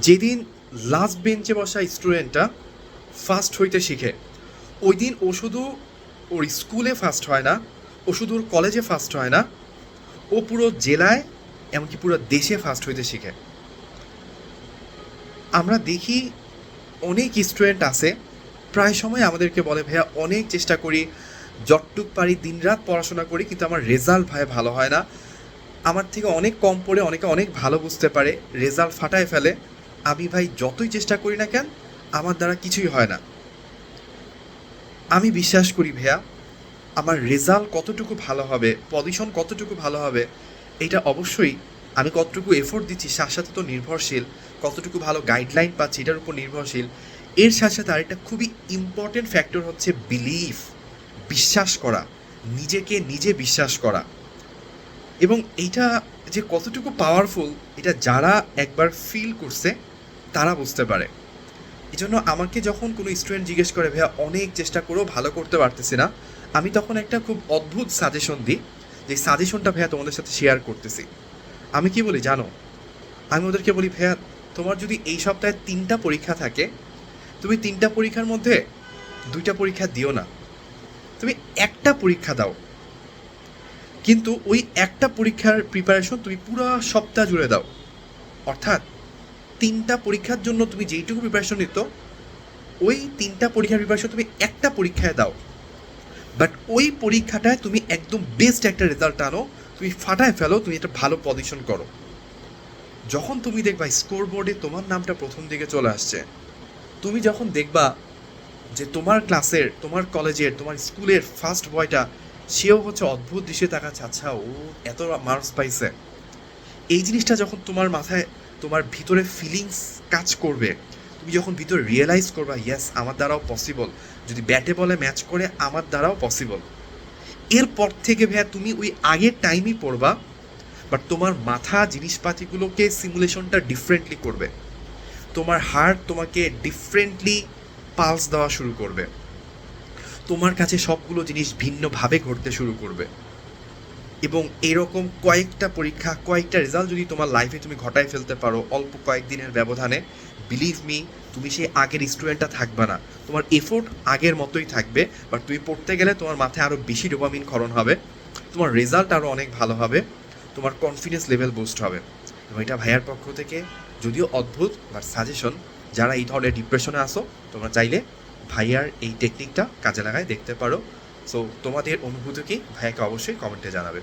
যেদিন লাস্ট বেঞ্চে বসা স্টুডেন্টটা ফার্স্ট হইতে শিখে, ওই দিন ও শুধু ওর স্কুলে ফার্স্ট হয় না, ও শুধু ওর কলেজে ফার্স্ট হয় না, ও পুরো জেলায় এমনকি পুরো দেশে ফার্স্ট হইতে শিখে। আমরা দেখি অনেক স্টুডেন্ট আছে প্রায় সময় আমাদেরকে বলে, ভাইয়া অনেক চেষ্টা করি, যতটুক পারি দিনরাত পড়াশোনা করি, কিন্তু আমার রেজাল্ট ভাই ভালো হয় না। আমার থেকে অনেক কম পড়ে অনেকে অনেক ভালো বুঝতে পারে, রেজাল্ট ফাটায় ফেলে। আমি ভাই যতই চেষ্টা করি না কেন, আমার দ্বারা কিছুই হয় না। আমি বিশ্বাস করি ভাইয়া, আমার রেজাল্ট কতটুকু ভালো হবে, পজিশন কতটুকু ভালো হবে, এটা অবশ্যই আমি কতটুকু এফোর্ট দিচ্ছি সাথে সাথে তো নির্ভরশীল, কতটুকু ভালো গাইডলাইন পাচ্ছি এটার উপর নির্ভরশীল। এর সাথে সাথে আরেকটা খুবই ইম্পর্টেন্ট ফ্যাক্টর হচ্ছে বিলিভ, বিশ্বাস করা, নিজেকে নিজে বিশ্বাস করা। এবং এইটা যে কতটুকু পাওয়ারফুল, এটা যারা একবার ফিল করছে তারা বুঝতে পারে। এই জন্য আমাকে যখন কোনো স্টুডেন্ট জিজ্ঞেস করে, ভাইয়া অনেক চেষ্টা করেও ভালো করতে পারতেছি না, আমি তখন একটা খুব অদ্ভুত সাজেশন দিই, যে সাজেশনটা ভাইয়া তোমাদের সাথে শেয়ার করতেছি। আমি কি বলি জানো? আমি ওদেরকে বলি, ভাইয়া তোমার যদি এই সপ্তাহে 3টা পরীক্ষা থাকে, তুমি 3টা পরীক্ষার মধ্যে 2টা পরীক্ষা দিও না, তুমি একটা পরীক্ষা দাও, কিন্তু ওই একটা পরীক্ষার প্রিপারেশন তুমি পুরো সপ্তাহ জুড়ে দাও। অর্থাৎ 3টা পরীক্ষার জন্য তুমি যেইটুকু প্রিপারেশন নিত, ওই 3টা পরীক্ষার প্রিপারেশন তুমি একটা পরীক্ষায় দাও, বাট ওই পরীক্ষাটায় তুমি একদম বেস্ট একটা রেজাল্ট আনো, তুমি ফাটায় ফেলো, তুমি একটা ভালো পজিশন করো। যখন তুমি দেখবা স্কোর বোর্ডে তোমার নামটা প্রথম দিকে চলে আসছে, তুমি যখন দেখবা যে তোমার ক্লাসের, তোমার কলেজের, তোমার স্কুলের ফার্স্ট বয়টা, সেও হচ্ছে অদ্ভুত দৃশ্যে তাকাচ্ছে, আচ্ছা ও এত মার্কস পাইছে, এই জিনিসটা যখন তোমার মাথায়, তোমার ভিতরে ফিলিংস কাজ করবে, তুমি যখন ভিতরে রিয়েলাইজ করবা, ইয়েস আমার দ্বারাও পসিবল, যদি ব্যাটে বলে ম্যাচ করে আমার দ্বারাও পসিবল, এরপর থেকে ভাইয়া তুমি ওই আগের টাইমই পড়বা, বাট তোমার মাথা জিনিসপাতিগুলোকে সিমুলেশনটা ডিফারেন্টলি করবে, তোমার হার্ট তোমাকে ডিফারেন্টলি পালস দেওয়া শুরু করবে, তোমার কাছে সবগুলো জিনিস ভিন্নভাবে ঘটতে শুরু করবে। এবং এরকম কয়েকটা পরীক্ষা, কয়েকটা রেজাল্ট যদি তোমার লাইফে তুমি ঘটায় ফেলতে পারো অল্প কয়েকদিনের ব্যবধানে, বিলিভ মি, তুমি সেই আগের স্টুডেন্টটা থাকবে না, তোমার এফোর্ট আগের মতোই থাকবে, বাট তুমি পড়তে গেলে তোমার মাথায় আরও বেশি ডোপামিন ক্ষরণ হবে, তোমার রেজাল্ট আরও অনেক ভালো হবে, তোমার কনফিডেন্স লেভেল বুস্ট হবে। এবং এটা ভাইয়ার পক্ষ থেকে যদিও অদ্ভুত বাট সাজেশন, যারা এই ধরনের ডিপ্রেশনে আসো, তোমরা চাইলে ভাইয়ার এই টেকনিকটা কাজে লাগায় দেখতে পারো। সো তোমাদের অনুভূতি কি ভাইয়াকে অবশ্যই কমেন্টে জানাবে।